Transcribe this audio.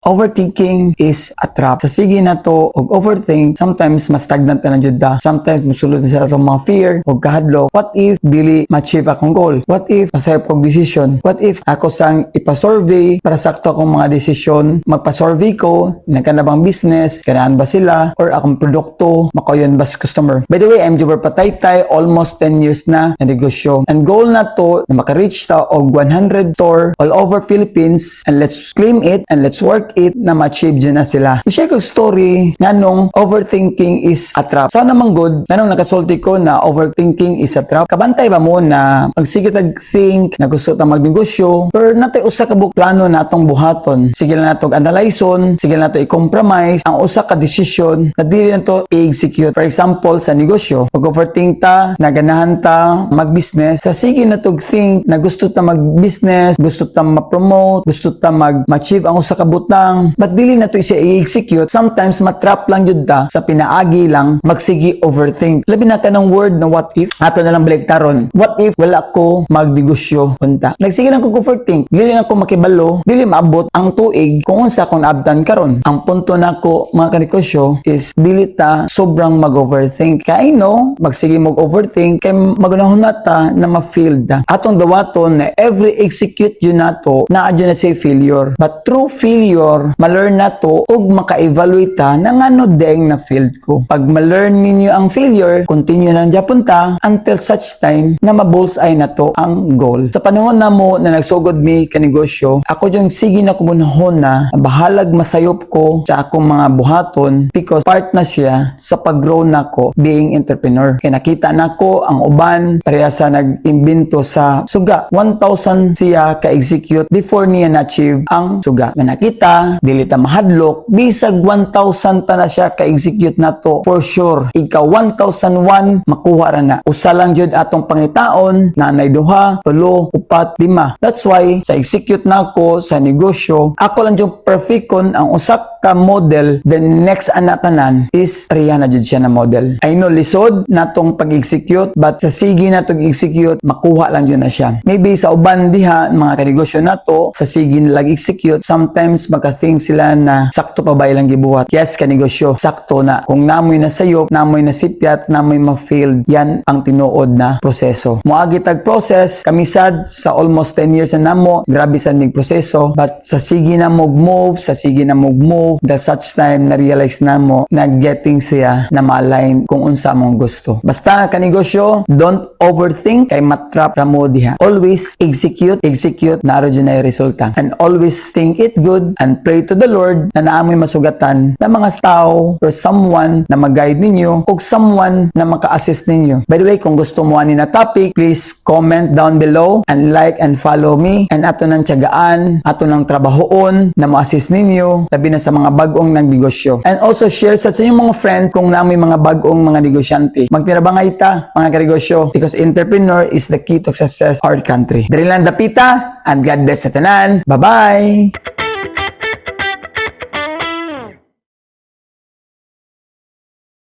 Overthinking is a trap. Sa sige na to, og overthink, sometimes mas stagnant na jud da. Sometimes musulod na sa atong mga fear og kahadlok. What if dili ma-achieve akong goal? What if masayop kong decision? What if ako sang ipa-survey para sakto akong mga decision? Magpa-survey ko, nagkana bang business, kanaan ba sila, or akong produkto, makayon ba sa customer? By the way, I'm Jobber Pataytay, almost 10 years na negosyo. And goal na to, na maka-reach ta og 100 store all over Philippines, and let's claim it and let's work it na ma-achieve dyan na sila. I-share ko story nga nung overthinking is a trap. Sana man good, nga nung nakasulti ko na overthinking is a trap. Kabantay ba mo na pagsige tag-think na gusto ta magnegosyo, pero natay usa ka plano na atong buhaton. Sige na nato analyzeon, sige na nato i-compromise ang usa ka desisyon na dili na to i-execute. For example, sa negosyo, pag overthink ta, naganahan ta mag-business, sa sige na to think na gusto ta mag-business, gusto ta ma-promote, gusto ta mag-achieve ang usa ka butang, but dili na to siya i-execute. Sometimes matrap lang yun ta sa pinaagi lang magsigi overthink. Labi na ka ng word na what if, ato na lang balik taron. What if wala ko magnegosyo unta? Nagsige lang ko overthink, dili na ko makibalo, dili maabot ang tuig kung unsa akong abdan karon. Ang punto nako mga kanegosyo is dili ta sobrang mag-overthink. Kaya no, magsige mo overthink kay magunahon nata na ma-failed ta. Atong dawaton na every execute yun nato na adyo na say failure. But through failure, ma-learn na to ug maka-evaluate ta na ngano deng na failed ko. Pag ma-learn ninyo ang failure, continue lang japon ta until such time na ma-bullseye na to ang goal. Sa panahon na mo na nagsugod mi kanegosyo, ako yung sige na kumunahon na bahalag masayop ko sa akong mga buhaton because part na siya sa pag-grow na ko being entrepreneur. Kaya nakita na ko ang uban pareha sa nag-imbento sa suga. 1,000 siya ka-execute before niya na-achieve ang suga. Na nakita, dili ta mahadlok, bisag 1,000 ta na siya ka-execute na to for sure. Ikaw 1,001 makuha ra na. Usa lang jud atong pangitaon, nanay duha, tulo, upat, lima. That's why sa execute na ko sa negosyo, ako lang jud perfecton ang usak ka model, the next anatanan is Rihanna jud siya na model. I know lisod natong pag-execute, but sa sige natong execute, makuha lang yun na siya. Maybe sa uban diha mga kanegosyo nato, sa sige nilang execute, sometimes maka-think sila na sakto pa ba ilang gibuhat. Yes, kanegosyo, sakto na. Kung namoy na sayop, namoy na sipyat, namoy ma-failed, yan ang tinuod na proseso. Moagi tag process, kamisad sa almost 10 years na namo, grabe sa ning proseso, but sa sige na move, sa sige na move, the such time na realize na mo na getting siya na ma-align kung unsa mong gusto. Basta kanegosyo, don't overthink kay matrap ra mo diha. Always execute, naro dyan na resulta. And always think it good and pray to the Lord na naamoy masugatan na mga tao or someone na mag-guide ninyo o someone na maka-assist ninyo. By the way, kung gusto mo ani na topic, please comment down below and like and follow me. And ato nang tiyagaan, ato nang trabahoon na ma-assist ninyo, labi na sa mga bagong nagnegosyo. And also share sa inyong mga friends kung namoy mga bagong mga negosyante. Magtirabangay ta mga kanegosyo because entrepreneur is the key to success our country. Diri lang dapita and God bless sa tanan. Bye-bye!